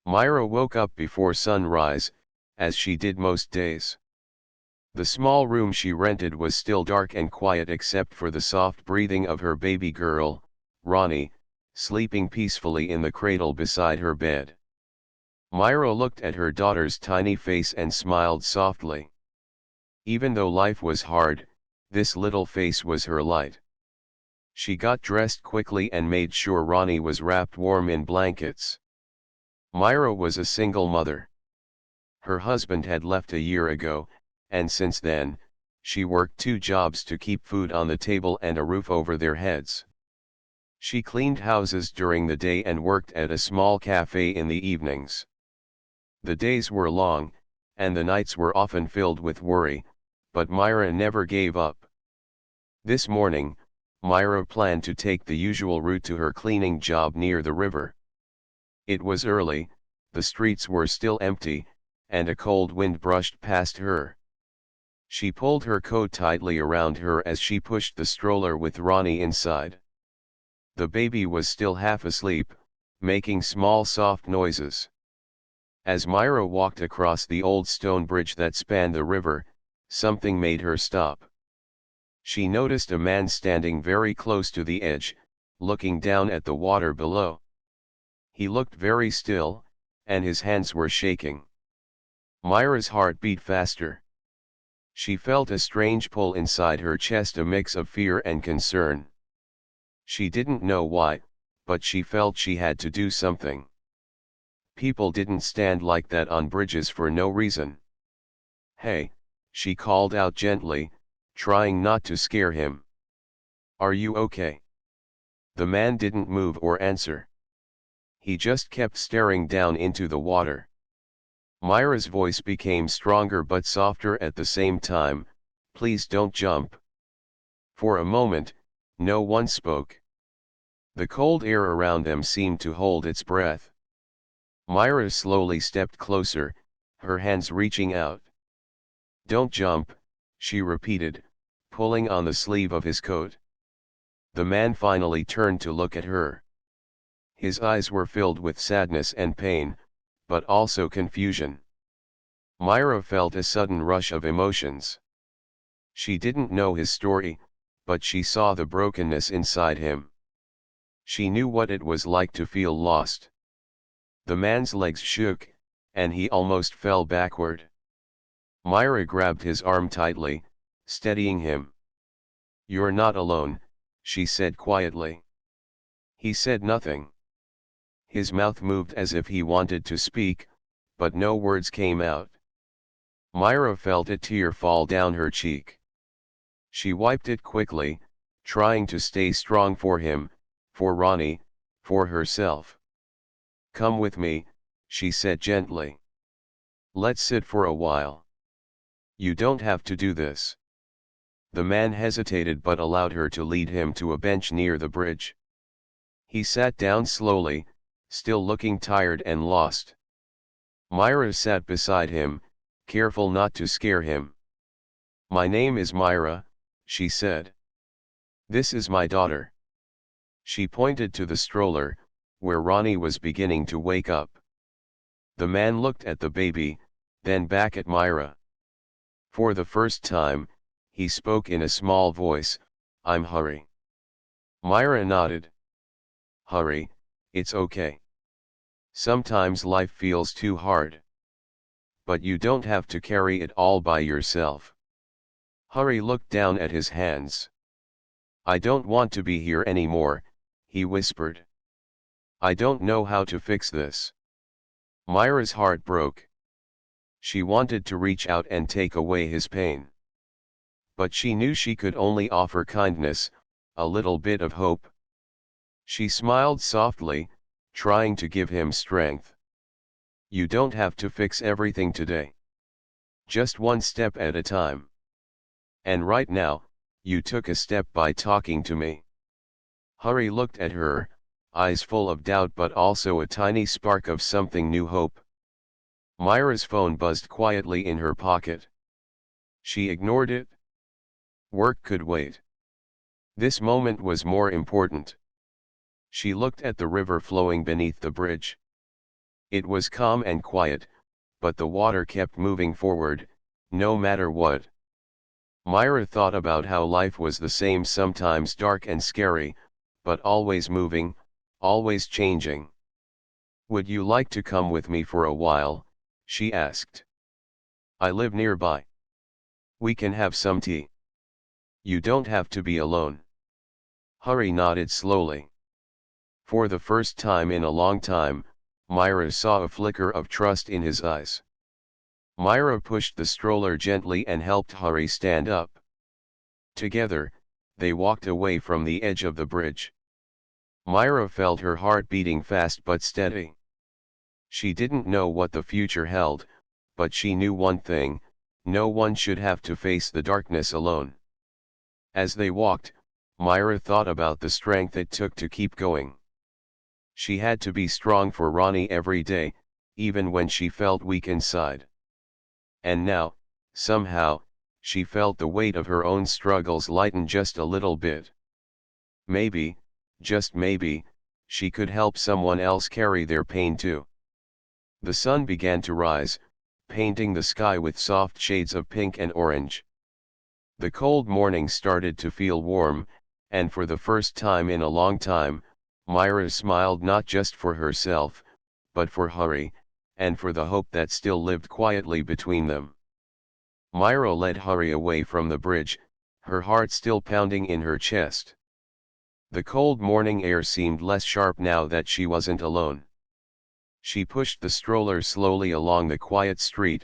Myra woke up before sunrise, as she did most days. The small room she rented was still dark and quiet except for the soft breathing of her baby girl, Ronnie, sleeping peacefully in the cradle beside her bed. Myra looked at her daughter's tiny face and smiled softly. Even though life was hard, this little face was her light. She got dressed quickly and made sure Ronnie was wrapped warm in blankets. Myra was a single mother. Her husband had left a year ago, and since then, she worked 2 jobs to keep food on the table and a roof over their heads. She cleaned houses during the day and worked at a small cafe in the evenings. The days were long, and the nights were often filled with worry, but Myra never gave up. This morning, Myra planned to take the usual route to her cleaning job near the river. It was early, the streets were still empty, and a cold wind brushed past her. She pulled her coat tightly around her as she pushed the stroller with Ronnie inside. The baby was still half asleep, making small soft noises. As Myra walked across the old stone bridge that spanned the river, something made her stop. She noticed a man standing very close to the edge, looking down at the water below. He looked very still, and his hands were shaking. Myra's heart beat faster. She felt a strange pull inside her chest, a mix of fear and concern. She didn't know why, but she felt she had to do something. People didn't stand like that on bridges for no reason. "Hey," she called out gently, trying not to scare him. "Are you okay?" The man didn't move or answer. He just kept staring down into the water. Myra's voice became stronger but softer at the same time, "Please don't jump." For a moment, no one spoke. The cold air around them seemed to hold its breath. Myra slowly stepped closer, her hands reaching out. "Don't jump," she repeated, pulling on the sleeve of his coat. The man finally turned to look at her. His eyes were filled with sadness and pain, but also confusion. Myra felt a sudden rush of emotions. She didn't know his story, but she saw the brokenness inside him. She knew what it was like to feel lost. The man's legs shook, and he almost fell backward. Myra grabbed his arm tightly, steadying him. "You're not alone," she said quietly. He said nothing. His mouth moved as if he wanted to speak, but no words came out. Myra felt a tear fall down her cheek. She wiped it quickly, trying to stay strong for him, for Ronnie, for herself. "Come with me," she said gently. "Let's sit for a while." "You don't have to do this." The man hesitated but allowed her to lead him to a bench near the bridge. He sat down slowly, still looking tired and lost. Myra sat beside him, careful not to scare him. "My name is Myra," she said. "This is my daughter." She pointed to the stroller, where Ronnie was beginning to wake up. The man looked at the baby, then back at Myra. For the first time, he spoke in a small voice, "I'm Hari." Myra nodded. "Hari, it's okay. Sometimes life feels too hard. But you don't have to carry it all by yourself." Hari looked down at his hands. "I don't want to be here anymore," he whispered. "I don't know how to fix this." Myra's heart broke. She wanted to reach out and take away his pain. But she knew she could only offer kindness, a little bit of hope. She smiled softly, trying to give him strength. "You don't have to fix everything today. Just one step at a time. And right now, you took a step by talking to me." Hari looked at her, eyes full of doubt but also a tiny spark of something new, hope. Myra's phone buzzed quietly in her pocket. She ignored it. Work could wait. This moment was more important. She looked at the river flowing beneath the bridge. It was calm and quiet, but the water kept moving forward, no matter what. Myra thought about how life was the same, sometimes dark and scary, but always moving, always changing. "Would you like to come with me for a while?" she asked. "I live nearby. We can have some tea. You don't have to be alone." Hari nodded slowly. For the first time in a long time, Myra saw a flicker of trust in his eyes. Myra pushed the stroller gently and helped Hari stand up. Together, they walked away from the edge of the bridge. Myra felt her heart beating fast but steady. She didn't know what the future held, but she knew one thing: no one should have to face the darkness alone. As they walked, Myra thought about the strength it took to keep going. She had to be strong for Ronnie every day, even when she felt weak inside. And now, somehow, she felt the weight of her own struggles lighten just a little bit. Maybe, just maybe, she could help someone else carry their pain too. The sun began to rise, painting the sky with soft shades of pink and orange. The cold morning started to feel warm, and for the first time in a long time, Myra smiled, not just for herself, but for Hari, and for the hope that still lived quietly between them. Myra led Hari away from the bridge, her heart still pounding in her chest. The cold morning air seemed less sharp now that she wasn't alone. She pushed the stroller slowly along the quiet street,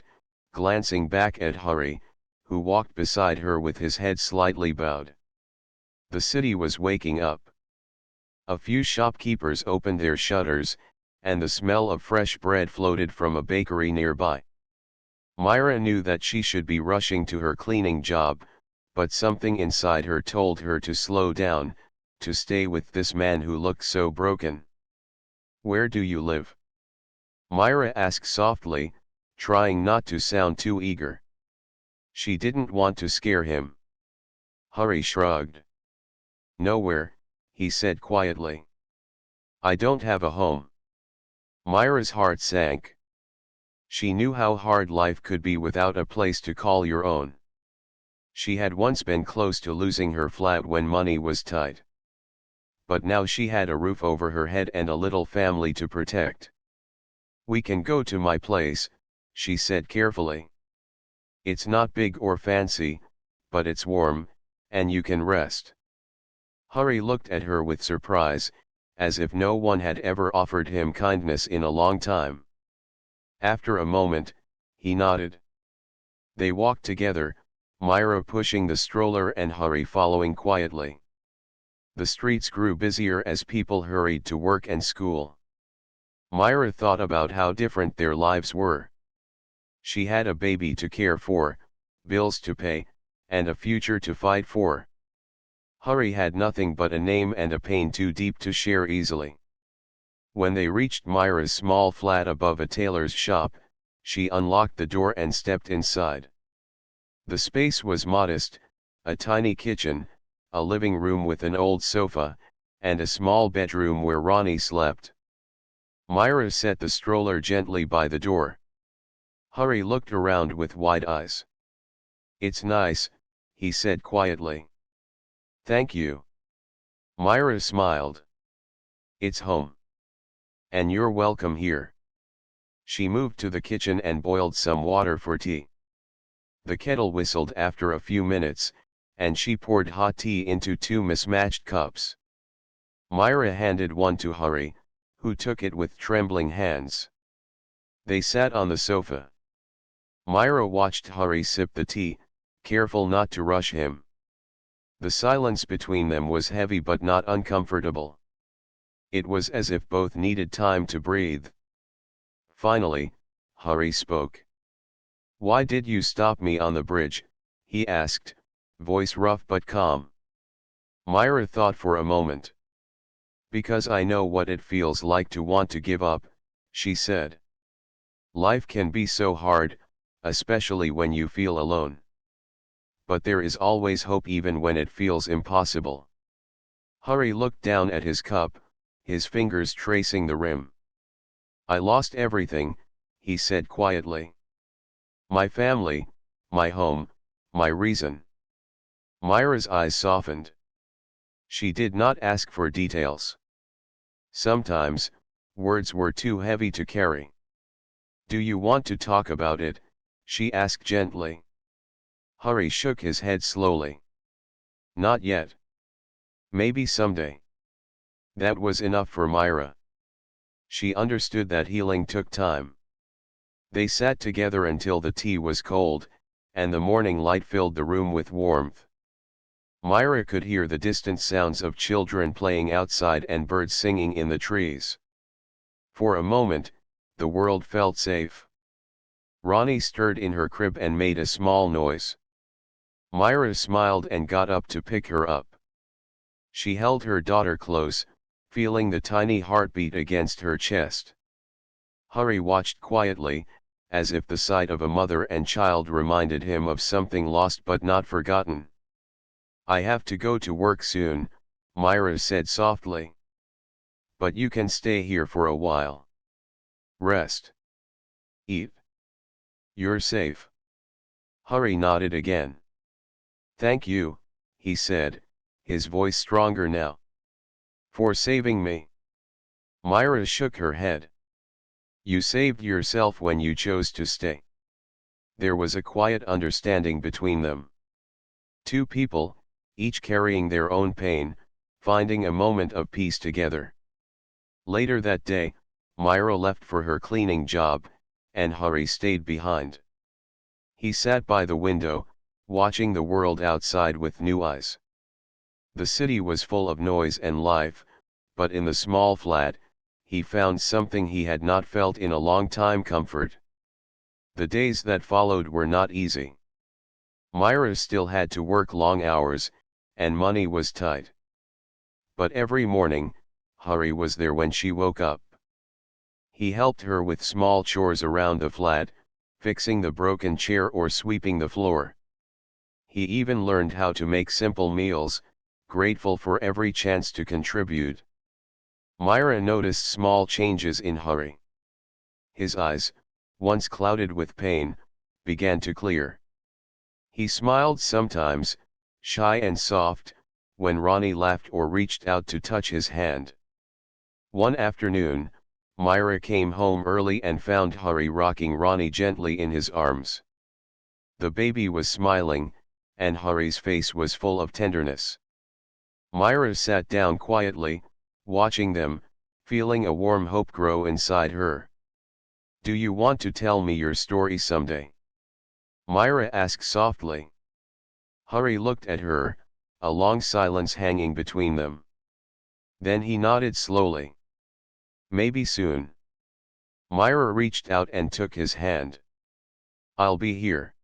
glancing back at Hari, who walked beside her with his head slightly bowed. The city was waking up. A few shopkeepers opened their shutters, and the smell of fresh bread floated from a bakery nearby. Myra knew that she should be rushing to her cleaning job, but something inside her told her to slow down, to stay with this man who looked so broken. "Where do you live?" Myra asked softly, trying not to sound too eager. She didn't want to scare him. Hari shrugged. "Nowhere," he said quietly. "I don't have a home." Myra's heart sank. She knew how hard life could be without a place to call your own. She had once been close to losing her flat when money was tight. But now she had a roof over her head and a little family to protect. "We can go to my place," she said carefully. "It's not big or fancy, but it's warm, and you can rest." Hari looked at her with surprise, as if no one had ever offered him kindness in a long time. After a moment, he nodded. They walked together, Myra pushing the stroller and Hari following quietly. The streets grew busier as people hurried to work and school. Myra thought about how different their lives were. She had a baby to care for, bills to pay, and a future to fight for. Hari had nothing but a name and a pain too deep to share easily. When they reached Myra's small flat above a tailor's shop, she unlocked the door and stepped inside. The space was modest: a tiny kitchen, a living room with an old sofa, and a small bedroom where Ronnie slept. Myra set the stroller gently by the door. Hari looked around with wide eyes. "It's nice," he said quietly. "Thank you." Myra smiled. "It's home. And you're welcome here." She moved to the kitchen and boiled some water for tea. The kettle whistled after a few minutes, and she poured hot tea into two mismatched cups. Myra handed one to Hari, who took it with trembling hands. They sat on the sofa. Myra watched Hari sip the tea, careful not to rush him. The silence between them was heavy but not uncomfortable. It was as if both needed time to breathe. Finally, Hari spoke. "Why did you stop me on the bridge?" he asked, voice rough but calm. Myra thought for a moment. "Because I know what it feels like to want to give up," she said. "Life can be so hard, especially when you feel alone. But there is always hope even when it feels impossible." Hari looked down at his cup, his fingers tracing the rim. I lost everything, he said quietly. My family, my home, my reason. Myra's eyes softened. She did not ask for details. Sometimes, words were too heavy to carry. Do you want to talk about it? She asked gently. Hari shook his head slowly. Not yet. Maybe someday. That was enough for Myra. She understood that healing took time. They sat together until the tea was cold, and the morning light filled the room with warmth. Myra could hear the distant sounds of children playing outside and birds singing in the trees. For a moment, the world felt safe. Ronnie stirred in her crib and made a small noise. Myra smiled and got up to pick her up. She held her daughter close, feeling the tiny heartbeat against her chest. Hari watched quietly, as if the sight of a mother and child reminded him of something lost but not forgotten. I have to go to work soon, Myra said softly. But you can stay here for a while. Rest. Eat. You're safe. Hari nodded again. Thank you, he said, his voice stronger now. For saving me. Myra shook her head. You saved yourself when you chose to stay. There was a quiet understanding between them. Two people, each carrying their own pain, finding a moment of peace together. Later that day, Myra left for her cleaning job, and Hari stayed behind. He sat by the window, watching the world outside with new eyes. The city was full of noise and life, but in the small flat, he found something he had not felt in a long time: comfort. The days that followed were not easy. Myra still had to work long hours, and money was tight. But every morning, Hari was there when she woke up. He helped her with small chores around the flat, fixing the broken chair or sweeping the floor. He even learned how to make simple meals, grateful for every chance to contribute. Myra noticed small changes in Hari. His eyes, once clouded with pain, began to clear. He smiled sometimes, shy and soft, when Ronnie laughed or reached out to touch his hand. One afternoon, Myra came home early and found Hari rocking Ronnie gently in his arms. The baby was smiling, and Hari's face was full of tenderness. Myra sat down quietly, watching them, feeling a warm hope grow inside her. Do you want to tell me your story someday? Myra asked softly. Hari looked at her, a long silence hanging between them. Then he nodded slowly. Maybe soon. Myra reached out and took his hand. I'll be here.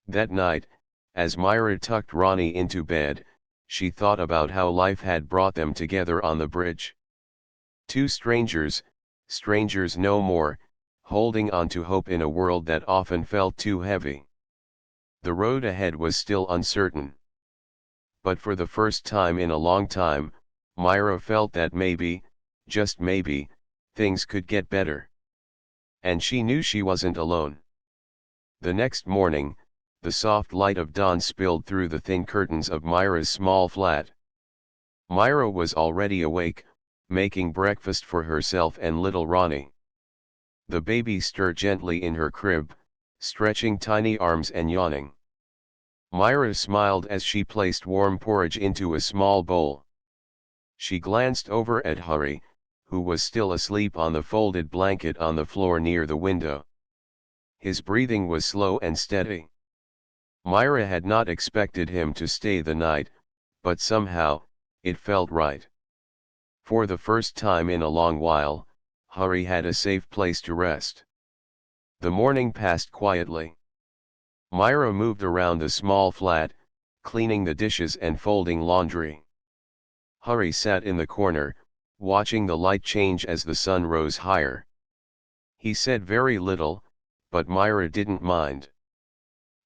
That night, as Myra tucked Ronnie into bed, she thought about how life had brought them together on the bridge. Two strangers, strangers no more, holding on to hope in a world that often felt too heavy. The road ahead was still uncertain. But for the first time in a long time, Myra felt that maybe, just maybe, things could get better. And she knew she wasn't alone. The next morning, the soft light of dawn spilled through the thin curtains of Myra's small flat. Myra was already awake, making breakfast for herself and little Ronnie. The baby stirred gently in her crib, stretching tiny arms and yawning. Myra smiled as she placed warm porridge into a small bowl. She glanced over at Hari, who was still asleep on the folded blanket on the floor near the window. His breathing was slow and steady. Myra had not expected him to stay the night, but somehow, it felt right. For the first time in a long while, Hari had a safe place to rest. The morning passed quietly. Myra moved around the small flat, cleaning the dishes and folding laundry. Hari sat in the corner, watching the light change as the sun rose higher. He said very little, but Myra didn't mind.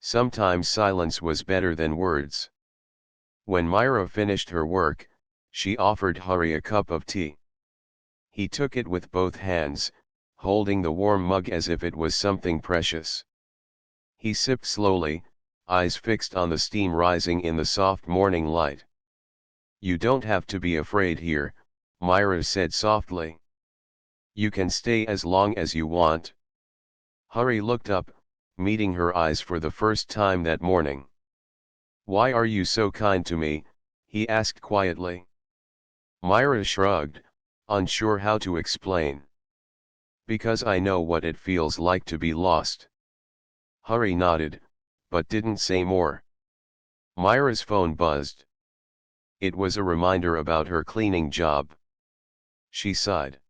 Sometimes silence was better than words. When Myra finished her work, she offered Hari a cup of tea. He took it with both hands, holding the warm mug as if it was something precious. He sipped slowly, eyes fixed on the steam rising in the soft morning light. "You don't have to be afraid here," Myra said softly. "You can stay as long as you want." Hari looked up, meeting her eyes for the first time that morning. "Why are you so kind to me?" he asked quietly. Myra shrugged, unsure how to explain. "Because I know what it feels like to be lost." Hari nodded, but didn't say more. Myra's phone buzzed. It was a reminder about her cleaning job. She sighed.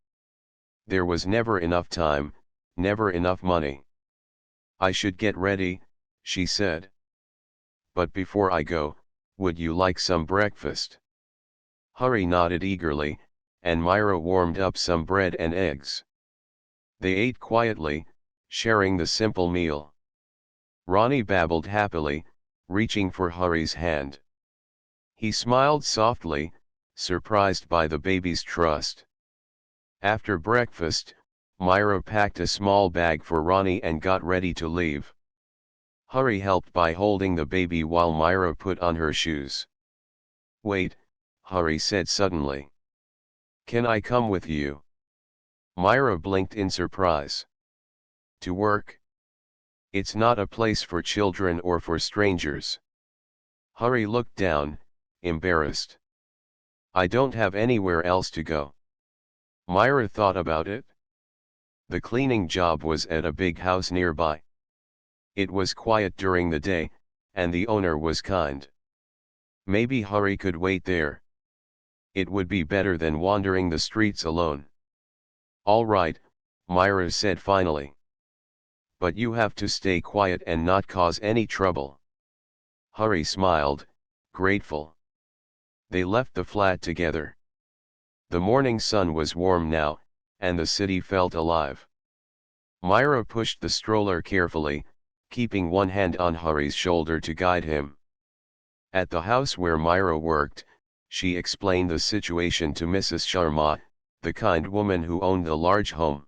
There was never enough time, never enough money. "I should get ready," she said. "But before I go, would you like some breakfast?" Hari nodded eagerly, and Myra warmed up some bread and eggs. They ate quietly, sharing the simple meal. Ronnie babbled happily, reaching for Hari's hand. He smiled softly, surprised by the baby's trust. After breakfast, Myra packed a small bag for Ronnie and got ready to leave. Hari helped by holding the baby while Myra put on her shoes. "Wait," Hari said suddenly. "Can I come with you?" Myra blinked in surprise. "To work? It's not a place for children or for strangers." Hari looked down, embarrassed. "I don't have anywhere else to go." Myra thought about it. The cleaning job was at a big house nearby. It was quiet during the day, and the owner was kind. Maybe Hari could wait there. It would be better than wandering the streets alone. "All right," Myra said finally. "But you have to stay quiet and not cause any trouble." Hari smiled, grateful. They left the flat together. The morning sun was warm now, and the city felt alive. Myra pushed the stroller carefully, keeping one hand on Hari's shoulder to guide him. At the house where Myra worked, she explained the situation to Mrs. Sharma, the kind woman who owned the large home.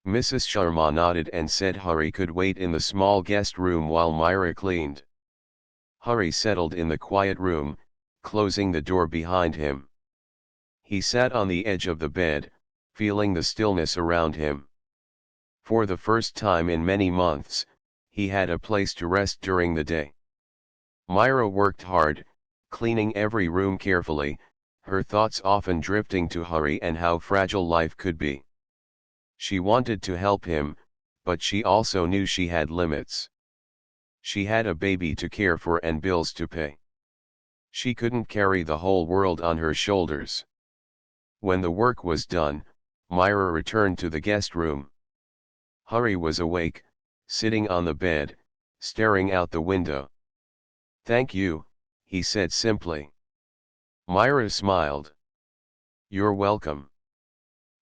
Mrs. Sharma nodded and said Hari could wait in the small guest room while Myra cleaned. Hari settled in the quiet room, closing the door behind him. He sat on the edge of the bed, feeling the stillness around him. For the first time in many months, he had a place to rest during the day. Myra worked hard, cleaning every room carefully, her thoughts often drifting to Hari and how fragile life could be. She wanted to help him, but she also knew she had limits. She had a baby to care for and bills to pay. She couldn't carry the whole world on her shoulders. When the work was done, Myra returned to the guest room. Hari was awake, sitting on the bed, staring out the window. "Thank you," he said simply. Myra smiled. "You're welcome."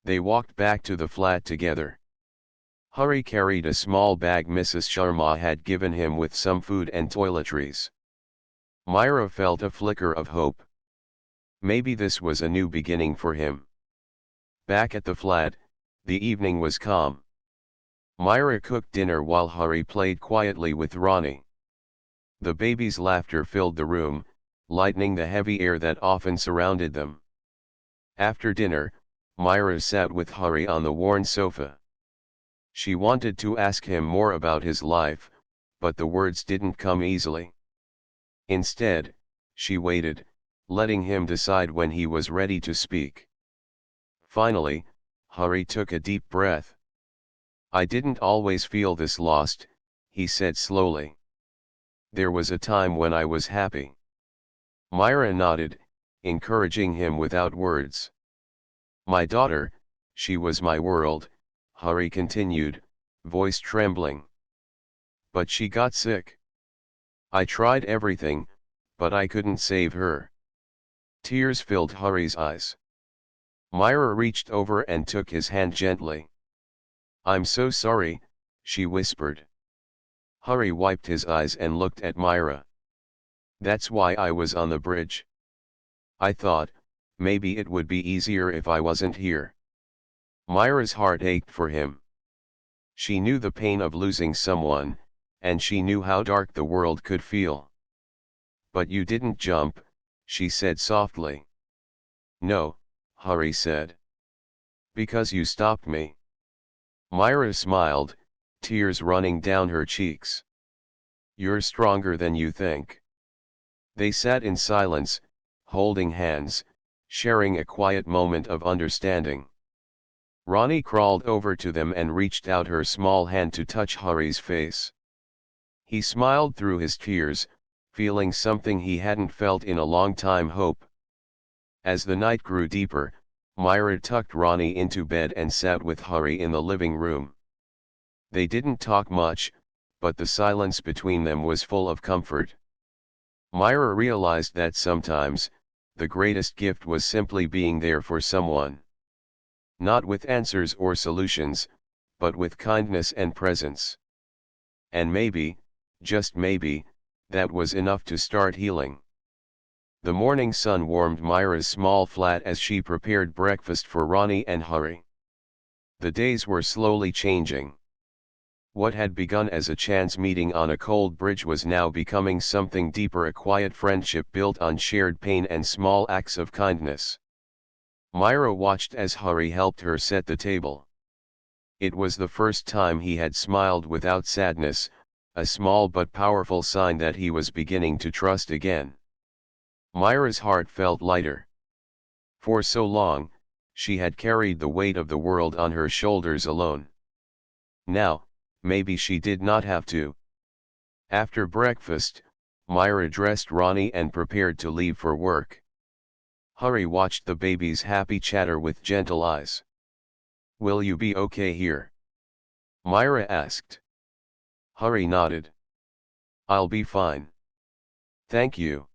They walked back to the flat together. Hari carried a small bag Mrs. Sharma had given him with some food and toiletries. Myra felt a flicker of hope. Maybe this was a new beginning for him. Back at the flat, the evening was calm. Myra cooked dinner while Hari played quietly with Ronnie. The baby's laughter filled the room, lightening the heavy air that often surrounded them. After dinner, Myra sat with Hari on the worn sofa. She wanted to ask him more about his life, but the words didn't come easily. Instead, she waited, letting him decide when he was ready to speak. Finally, Hari took a deep breath. "I didn't always feel this lost," he said slowly. "There was a time when I was happy." Myra nodded, encouraging him without words. "My daughter, she was my world," Hari continued, voice trembling. "But she got sick. I tried everything, but I couldn't save her." Tears filled Hari's eyes. Myra reached over and took his hand gently. "I'm so sorry," she whispered. Hari wiped his eyes and looked at Myra. "That's why I was on the bridge. I thought, maybe it would be easier if I wasn't here." Myra's heart ached for him. She knew the pain of losing someone, and she knew how dark the world could feel. "But you didn't jump," she said softly. "No," Hari said. "Because you stopped me." Myra smiled, tears running down her cheeks. "You're stronger than you think." They sat in silence, holding hands, sharing a quiet moment of understanding. Ronnie crawled over to them and reached out her small hand to touch Hari's face. He smiled through his tears, feeling something he hadn't felt in a long time: hope. As the night grew deeper, Myra tucked Ronnie into bed and sat with Hari in the living room. They didn't talk much, but the silence between them was full of comfort. Myra realized that sometimes, the greatest gift was simply being there for someone. Not with answers or solutions, but with kindness and presence. And maybe, just maybe, that was enough to start healing. The morning sun warmed Myra's small flat as she prepared breakfast for Ronnie and Hari. The days were slowly changing. What had begun as a chance meeting on a cold bridge was now becoming something deeper: a quiet friendship built on shared pain and small acts of kindness. Myra watched as Hari helped her set the table. It was the first time he had smiled without sadness, a small but powerful sign that he was beginning to trust again. Myra's heart felt lighter. For so long, she had carried the weight of the world on her shoulders alone. Now, maybe she did not have to. After breakfast, Myra dressed Ronnie and prepared to leave for work. Hari watched the baby's happy chatter with gentle eyes. "Will you be okay here?" Myra asked. Hari nodded. "I'll be fine. Thank you."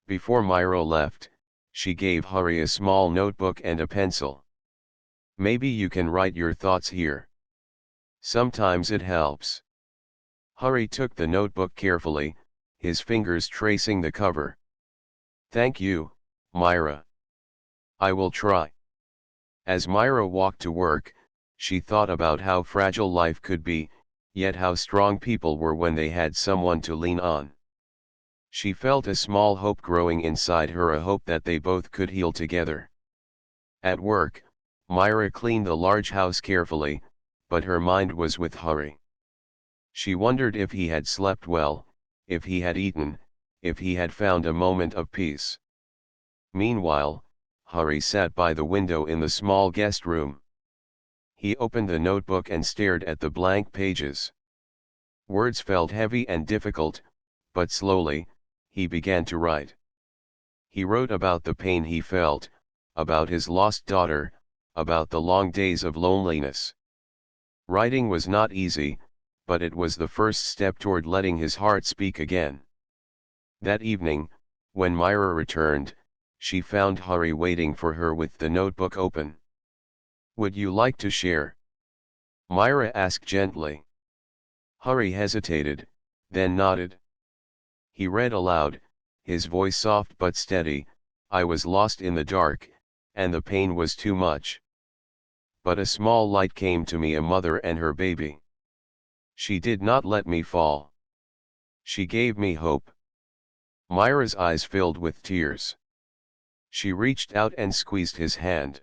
Before Myra left, she gave Hari a small notebook and a pencil. "Maybe you can write your thoughts here. Sometimes it helps." Hari took the notebook carefully, his fingers tracing the cover. "Thank you, Myra. I will try." As Myra walked to work, she thought about how fragile life could be, yet how strong people were when they had someone to lean on. She felt a small hope growing inside her, a hope that they both could heal together. At work, Myra cleaned the large house carefully, but her mind was with Hari. She wondered if he had slept well, if he had eaten, if he had found a moment of peace. Meanwhile, Hari sat by the window in the small guest room. He opened the notebook and stared at the blank pages. Words felt heavy and difficult, but slowly, he began to write. He wrote about the pain he felt, about his lost daughter, about the long days of loneliness. Writing was not easy, but it was the first step toward letting his heart speak again. That evening, when Myra returned, she found Hari waiting for her with the notebook open. "Would you like to share?" Myra asked gently. Hari hesitated, then nodded. He read aloud, his voice soft but steady. "I was lost in the dark, and the pain was too much. But a small light came to me, a mother and her baby. She did not let me fall. She gave me hope." Myra's eyes filled with tears. She reached out and squeezed his hand.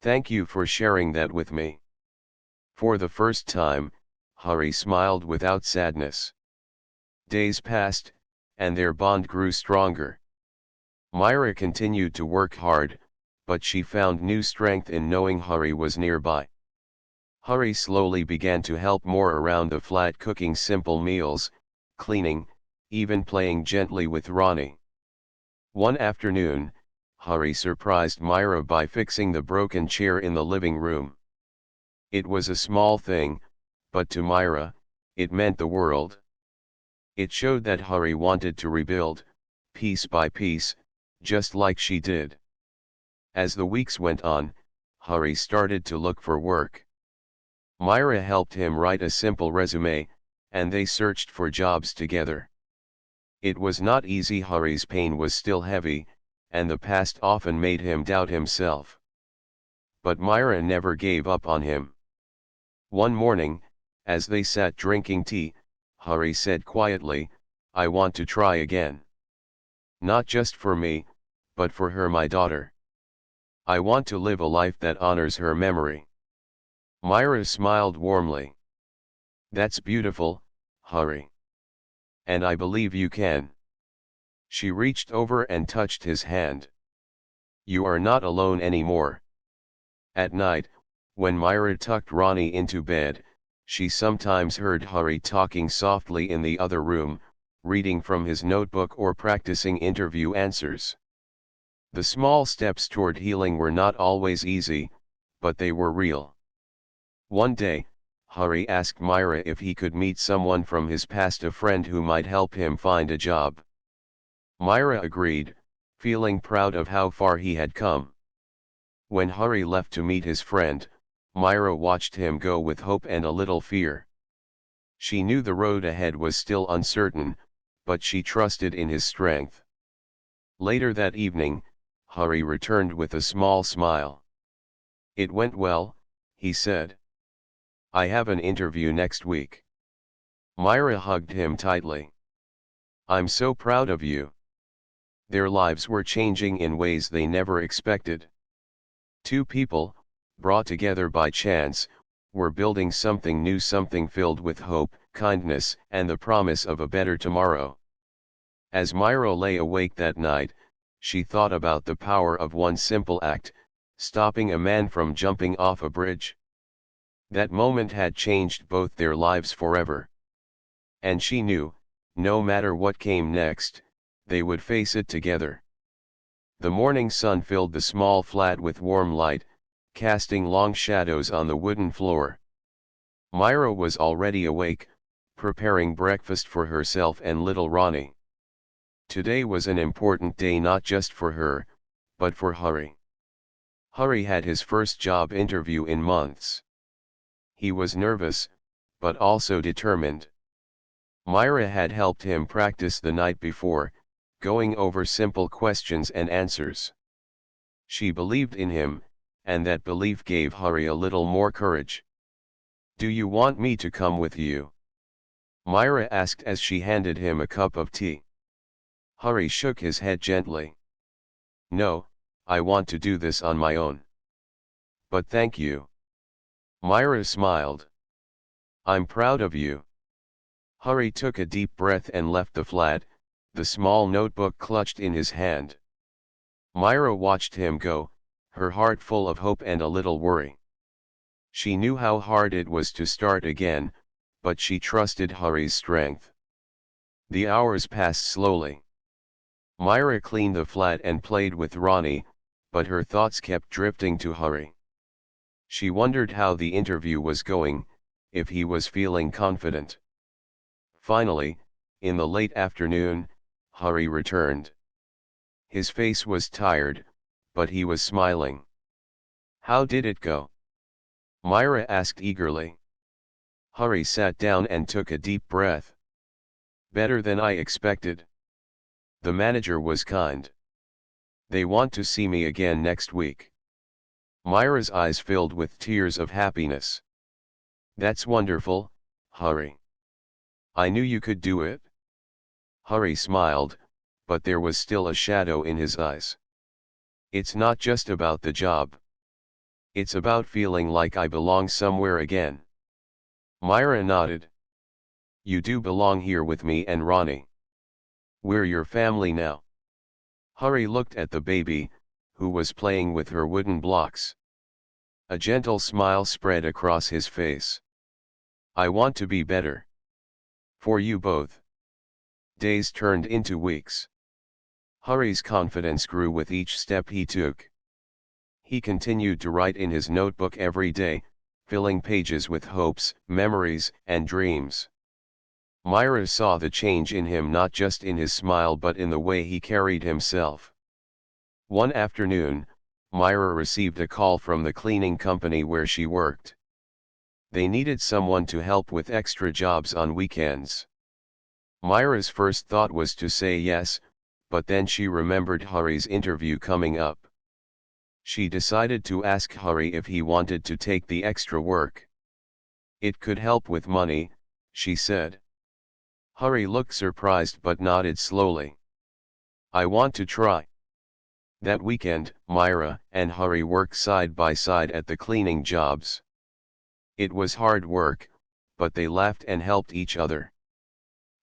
"Thank you for sharing that with me." For the first time, Hari smiled without sadness. Days passed, and their bond grew stronger. Myra continued to work hard, but she found new strength in knowing Hari was nearby. Hari slowly began to help more around the flat, cooking simple meals, cleaning, even playing gently with Ronnie. One afternoon, Hari surprised Myra by fixing the broken chair in the living room. It was a small thing, but to Myra, it meant the world. It showed that Hari wanted to rebuild, piece by piece, just like she did. As the weeks went on, Hari started to look for work. Myra helped him write a simple resume, and they searched for jobs together. It was not easy. Hari's pain was still heavy, and the past often made him doubt himself. But Myra never gave up on him. One morning, as they sat drinking tea, Hari said quietly, "I want to try again. Not just for me, but for her, my daughter. I want to live a life that honors her memory." Myra smiled warmly. "That's beautiful, Hari. And I believe you can." She reached over and touched his hand. "You are not alone anymore." At night, when Myra tucked Ronnie into bed, she sometimes heard Hari talking softly in the other room, reading from his notebook or practicing interview answers. The small steps toward healing were not always easy, but they were real. One day, Hari asked Myra if he could meet someone from his past, a friend who might help him find a job. Myra agreed, feeling proud of how far he had come. When Hari left to meet his friend, Myra watched him go with hope and a little fear. She knew the road ahead was still uncertain, but she trusted in his strength. Later that evening, Hari returned with a small smile. "It went well," he said. "I have an interview next week." Myra hugged him tightly. "I'm so proud of you." Their lives were changing in ways they never expected. Two people, brought together by chance, were building something new, something filled with hope, kindness, and the promise of a better tomorrow. As Myra lay awake that night, she thought about the power of one simple act, stopping a man from jumping off a bridge. That moment had changed both their lives forever. And she knew, no matter what came next, they would face it together. The morning sun filled the small flat with warm light, casting long shadows on the wooden floor. Myra was already awake, preparing breakfast for herself and little Ronnie. Today was an important day, not just for her, but for Hari. Hari had his first job interview in months. He was nervous, but also determined. Myra had helped him practice the night before, going over simple questions and answers. She believed in him, and that belief gave Hari a little more courage. "Do you want me to come with you?" Myra asked as she handed him a cup of tea. Hari shook his head gently. "No, I want to do this on my own." "But thank you." Myra smiled. "I'm proud of you." Hari took a deep breath and left the flat, the small notebook clutched in his hand. Myra watched him go, her heart full of hope and a little worry. She knew how hard it was to start again, but she trusted Hari's strength. The hours passed slowly. Myra cleaned the flat and played with Ronnie, but her thoughts kept drifting to Hari. She wondered how the interview was going, if he was feeling confident. Finally, in the late afternoon, Hari returned. His face was tired, but he was smiling. "How did it go?" Myra asked eagerly. Hari sat down and took a deep breath. "Better than I expected. The manager was kind. They want to see me again next week." Myra's eyes filled with tears of happiness. "That's wonderful, Hari. I knew you could do it." Hari smiled, but there was still a shadow in his eyes. "It's not just about the job. It's about feeling like I belong somewhere again." Myra nodded. "You do belong here with me and Ronnie. We're your family now." Hari looked at the baby, who was playing with her wooden blocks. A gentle smile spread across his face. "I want to be better. For you both." Days turned into weeks. Hari's confidence grew with each step he took. He continued to write in his notebook every day, filling pages with hopes, memories, and dreams. Myra saw the change in him, not just in his smile but in the way he carried himself. One afternoon, Myra received a call from the cleaning company where she worked. They needed someone to help with extra jobs on weekends. Myra's first thought was to say yes, but then she remembered Hari's interview coming up. She decided to ask Hari if he wanted to take the extra work. It could help with money, she said. Hari looked surprised but nodded slowly. I want to try. That weekend, Myra and Hari worked side by side at the cleaning jobs. It was hard work, but they laughed and helped each other.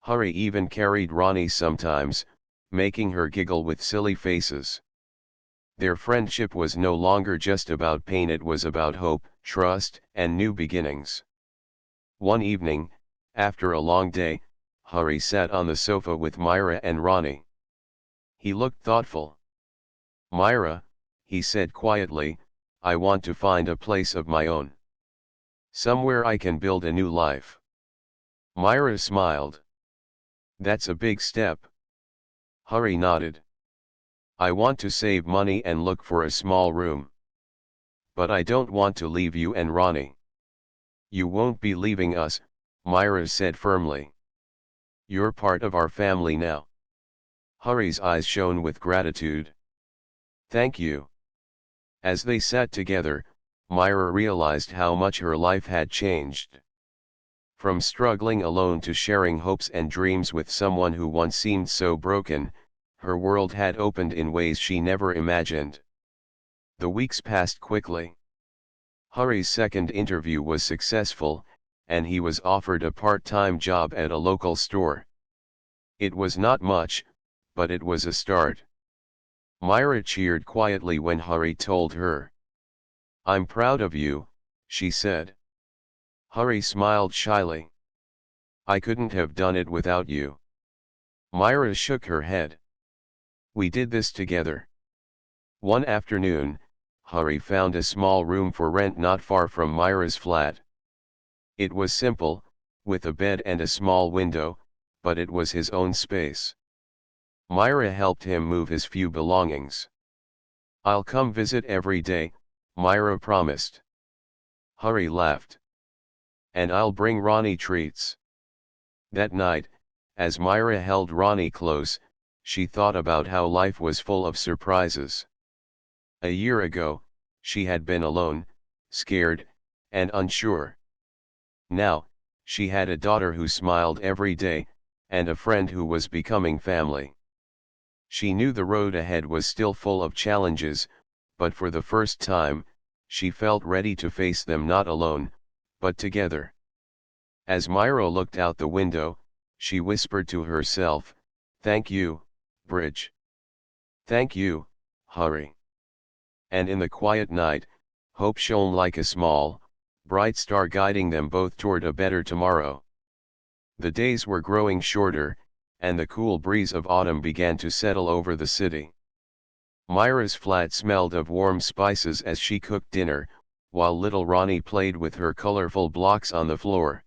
Hari even carried Ronnie sometimes, making her giggle with silly faces. Their friendship was no longer just about pain, it was about hope, trust, and new beginnings. One evening, after a long day, Hari sat on the sofa with Myra and Ronnie. He looked thoughtful. Myra, he said quietly, I want to find a place of my own. Somewhere I can build a new life. Myra smiled. That's a big step. Hari nodded. I want to save money and look for a small room. But I don't want to leave you and Ronnie. You won't be leaving us, Myra said firmly. You're part of our family now. Hari's eyes shone with gratitude. Thank you. As they sat together, Myra realized how much her life had changed. From struggling alone to sharing hopes and dreams with someone who once seemed so broken, her world had opened in ways she never imagined. The weeks passed quickly. Hari's second interview was successful, and he was offered a part-time job at a local store. It was not much, but it was a start. Myra cheered quietly when Hari told her. I'm proud of you, she said. Hari smiled shyly. I couldn't have done it without you. Myra shook her head. We did this together. One afternoon, Hari found a small room for rent not far from Myra's flat. It was simple, with a bed and a small window, but it was his own space. Myra helped him move his few belongings. I'll come visit every day, Myra promised. Hari laughed. And I'll bring Ronnie treats. That night, as Myra held Ronnie close, she thought about how life was full of surprises. A year ago, she had been alone, scared, and unsure. Now, she had a daughter who smiled every day, and a friend who was becoming family. She knew the road ahead was still full of challenges, but for the first time, she felt ready to face them not alone, but together. As Myra looked out the window, she whispered to herself, Thank you, Bridge. Thank you, Hari. And in the quiet night, hope shone like a small, bright star guiding them both toward a better tomorrow. The days were growing shorter, and the cool breeze of autumn began to settle over the city. Myra's flat smelled of warm spices as she cooked dinner, while little Ronnie played with her colorful blocks on the floor.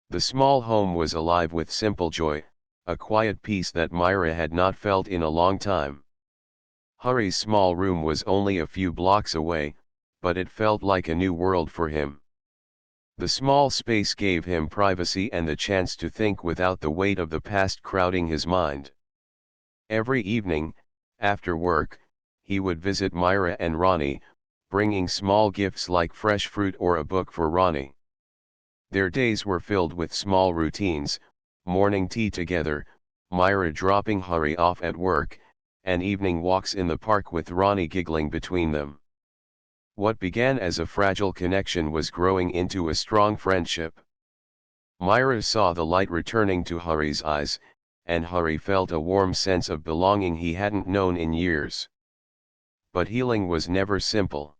The small home was alive with simple joy, a quiet peace that Myra had not felt in a long time. Hari's small room was only a few blocks away, but it felt like a new world for him. The small space gave him privacy and the chance to think without the weight of the past crowding his mind. Every evening, after work, he would visit Myra and Ronnie, bringing small gifts like fresh fruit or a book for Ronnie. Their days were filled with small routines, morning tea together, Myra dropping Hari off at work, and evening walks in the park with Ronnie giggling between them. What began as a fragile connection was growing into a strong friendship. Myra saw the light returning to Hari's eyes, and Hari felt a warm sense of belonging he hadn't known in years. But healing was never simple.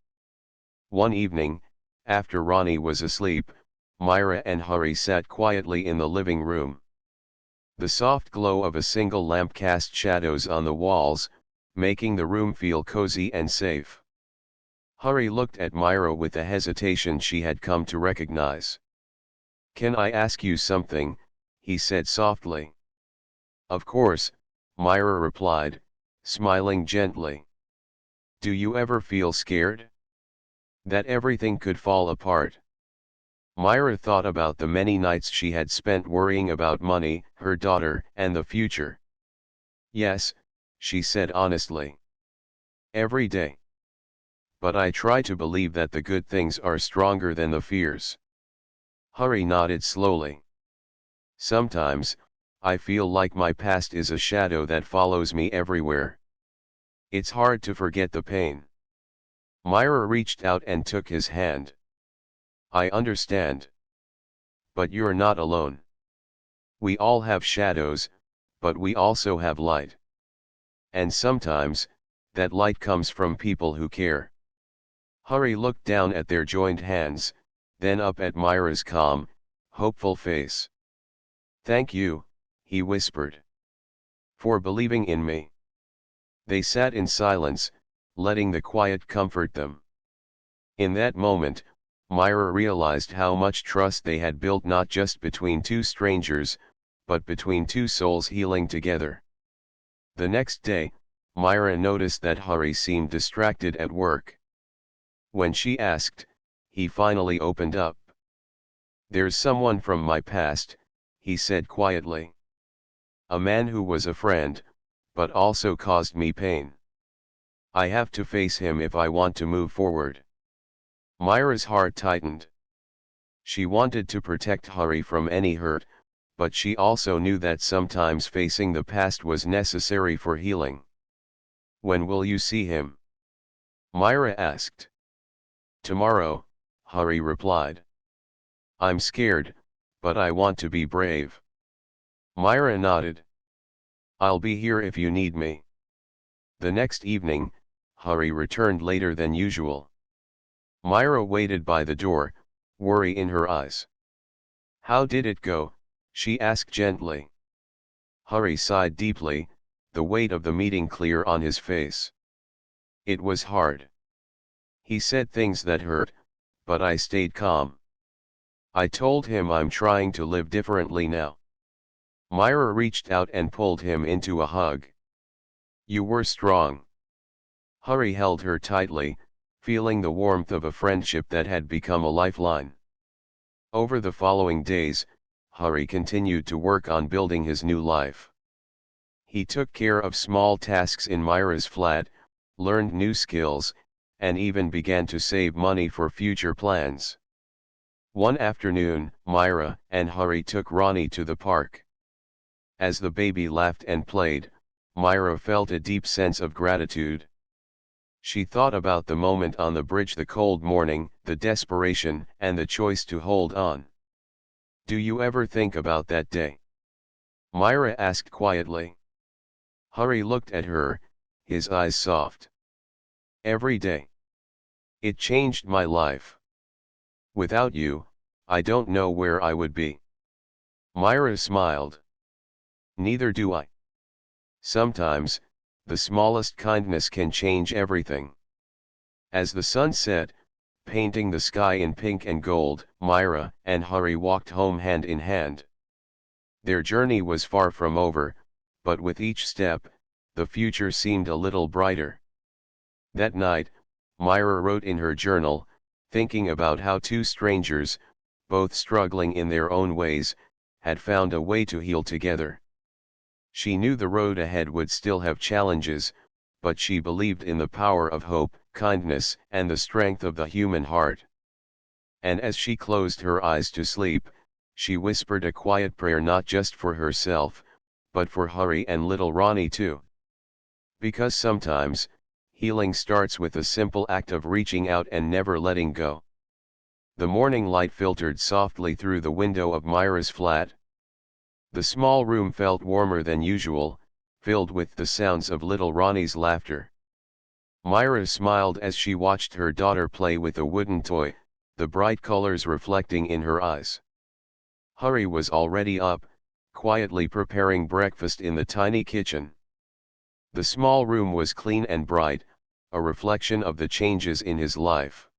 One evening, after Ronnie was asleep, Myra and Hari sat quietly in the living room. The soft glow of a single lamp cast shadows on the walls, making the room feel cozy and safe. Hari looked at Myra with a hesitation she had come to recognize. Can I ask you something? He said softly. Of course, Myra replied, smiling gently. Do you ever feel scared? That everything could fall apart? Myra thought about the many nights she had spent worrying about money, her daughter, and the future. Yes, she said honestly. Every day. But I try to believe that the good things are stronger than the fears. Hari nodded slowly. Sometimes, I feel like my past is a shadow that follows me everywhere. It's hard to forget the pain. Myra reached out and took his hand. I understand. But you're not alone. We all have shadows, but we also have light. And sometimes, that light comes from people who care. Hari looked down at their joined hands, then up at Myra's calm, hopeful face. Thank you, he whispered. For believing in me. They sat in silence, letting the quiet comfort them. In that moment, Myra realized how much trust they had built not just between two strangers, but between two souls healing together. The next day, Myra noticed that Hari seemed distracted at work. When she asked, he finally opened up. There's someone from my past, he said quietly. A man who was a friend, but also caused me pain. I have to face him if I want to move forward. Myra's heart tightened. She wanted to protect Hari from any hurt, but she also knew that sometimes facing the past was necessary for healing. When will you see him? Myra asked. Tomorrow, Hari replied. I'm scared, but I want to be brave. Myra nodded. I'll be here if you need me. The next evening, Hari returned later than usual. Myra waited by the door, worry in her eyes. How did it go? She asked gently. Hari sighed deeply, the weight of the meeting clear on his face. It was hard. He said things that hurt, but I stayed calm. I told him I'm trying to live differently now. Myra reached out and pulled him into a hug. You were strong. Hari held her tightly, feeling the warmth of a friendship that had become a lifeline. Over the following days, Hari continued to work on building his new life. He took care of small tasks in Myra's flat, learned new skills, and even began to save money for future plans. One afternoon, Myra and Hari took Ronnie to the park. As the baby laughed and played, Myra felt a deep sense of gratitude. She thought about the moment on the bridge, the cold morning, the desperation, and the choice to hold on. Do you ever think about that day? Myra asked quietly. Hari looked at her, his eyes soft. Every day. It changed my life. Without you, I don't know where I would be. Myra smiled. Neither do I. Sometimes, the smallest kindness can change everything. As the sun set, painting the sky in pink and gold, Myra and Hari walked home hand in hand. Their journey was far from over, but with each step, the future seemed a little brighter. That night, Myra wrote in her journal, thinking about how two strangers, both struggling in their own ways, had found a way to heal together. She knew the road ahead would still have challenges, but she believed in the power of hope, kindness, and the strength of the human heart. And as she closed her eyes to sleep, she whispered a quiet prayer not just for herself, but for Hari and little Ronnie too. Because sometimes, healing starts with a simple act of reaching out and never letting go. The morning light filtered softly through the window of Myra's flat. The small room felt warmer than usual, filled with the sounds of little Ronnie's laughter. Myra smiled as she watched her daughter play with a wooden toy, the bright colors reflecting in her eyes. Hari was already up, quietly preparing breakfast in the tiny kitchen. The small room was clean and bright, a reflection of the changes in his life.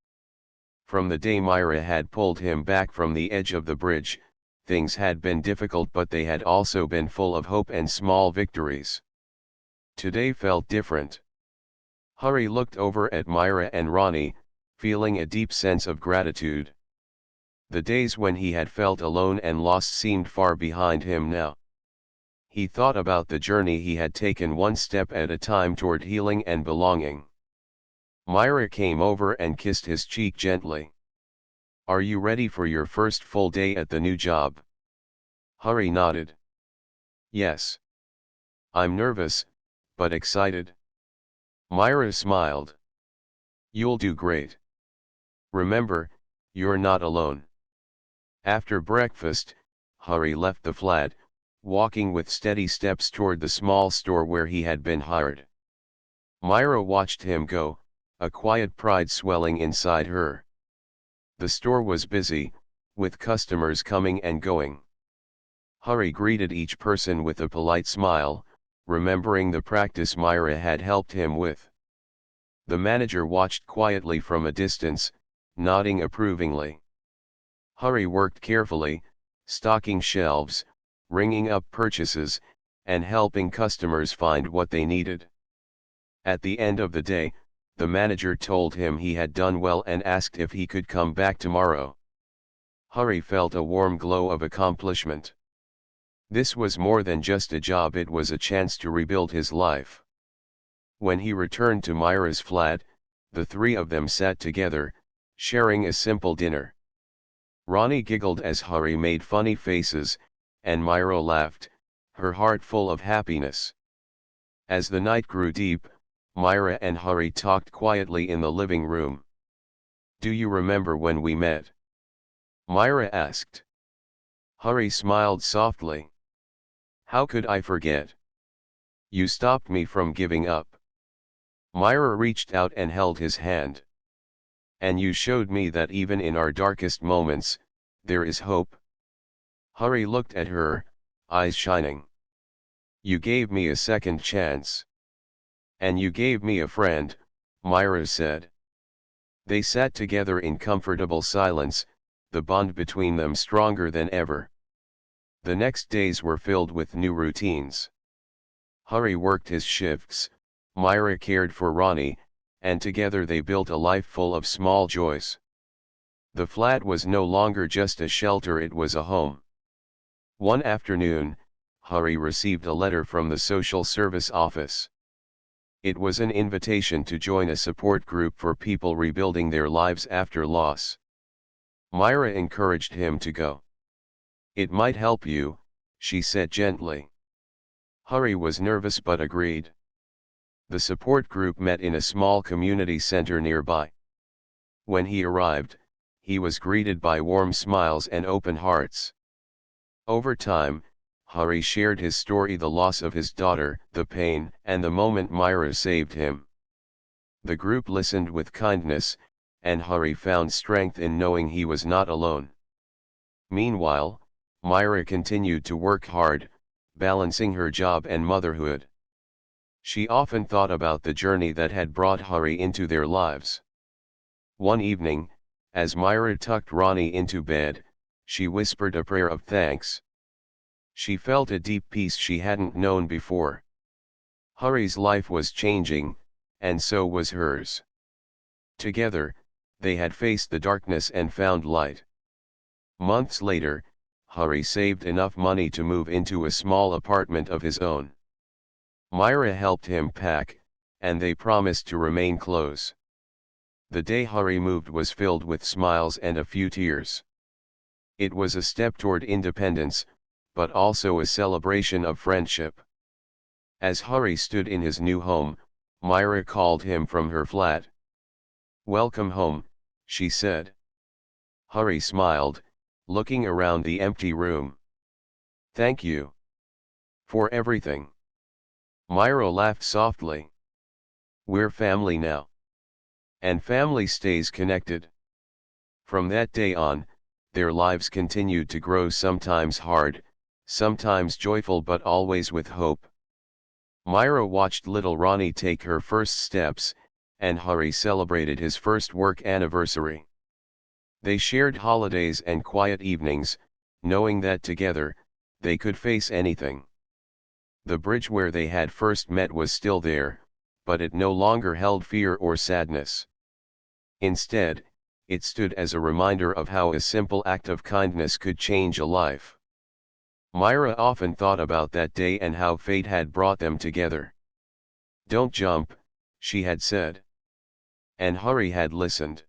From the day Myra had pulled him back from the edge of the bridge, things had been difficult, but they had also been full of hope and small victories. Today felt different. Hari looked over at Myra and Ronnie, feeling a deep sense of gratitude. The days when he had felt alone and lost seemed far behind him now. He thought about the journey he had taken one step at a time toward healing and belonging. Myra came over and kissed his cheek gently. "Are you ready for your first full day at the new job?" Hari nodded. "Yes. I'm nervous, but excited." Myra smiled. "You'll do great. Remember, you're not alone." After breakfast, Hari left the flat, walking with steady steps toward the small store where he had been hired. Myra watched him go, a quiet pride swelling inside her. The store was busy, with customers coming and going. Hari greeted each person with a polite smile, remembering the practice Myra had helped him with. The manager watched quietly from a distance, nodding approvingly. Hari worked carefully, stocking shelves, ringing up purchases, and helping customers find what they needed. At the end of the day, the manager told him he had done well and asked if he could come back tomorrow. Hari felt a warm glow of accomplishment. This was more than just a job, it was a chance to rebuild his life. When he returned to Myra's flat, the three of them sat together, sharing a simple dinner. Ronnie giggled as Hari made funny faces, and Myra laughed, her heart full of happiness. As the night grew deep, Myra and Hari talked quietly in the living room. "Do you remember when we met?" Myra asked. Hari smiled softly. "How could I forget? You stopped me from giving up." Myra reached out and held his hand. "And you showed me that even in our darkest moments, there is hope." Hari looked at her, eyes shining. "You gave me a second chance. And you gave me a friend," Myra said. They sat together in comfortable silence, the bond between them stronger than ever. The next days were filled with new routines. Hari worked his shifts, Myra cared for Ronnie, and together they built a life full of small joys. The flat was no longer just a shelter, it was a home. One afternoon, Hari received a letter from the social service office. It was an invitation to join a support group for people rebuilding their lives after loss. Myra encouraged him to go. "It might help you," she said gently. Hari was nervous but agreed. The support group met in a small community center nearby. When he arrived, he was greeted by warm smiles and open hearts. Over time, Hari shared his story, the loss of his daughter, the pain, and the moment Myra saved him. The group listened with kindness, and Hari found strength in knowing he was not alone. Meanwhile, Myra continued to work hard, balancing her job and motherhood. She often thought about the journey that had brought Hari into their lives. One evening, as Myra tucked Ronnie into bed, she whispered a prayer of thanks. She felt a deep peace she hadn't known before. Hari's life was changing, and so was hers. Together, they had faced the darkness and found light. Months later, Hari saved enough money to move into a small apartment of his own. Myra helped him pack, and they promised to remain close. The day Hari moved was filled with smiles and a few tears. It was a step toward independence, but also a celebration of friendship. As Hari stood in his new home, Myra called him from her flat. "Welcome home," she said. Hari smiled, looking around the empty room. "Thank you for everything." Myra laughed softly. "We're family now. And family stays connected." From that day on, their lives continued to grow, sometimes hard, sometimes joyful, but always with hope. Myra watched little Ronnie take her first steps, and Hari celebrated his first work anniversary. They shared holidays and quiet evenings, knowing that together, they could face anything. The bridge where they had first met was still there, but it no longer held fear or sadness. Instead, it stood as a reminder of how a simple act of kindness could change a life. Myra often thought about that day and how fate had brought them together. "Don't jump," she had said. and Hari had listened.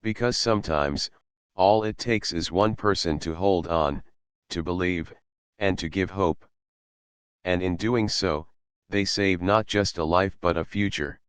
Because sometimes, all it takes is one person to hold on, to believe, and to give hope. And in doing so, they save not just a life but a future.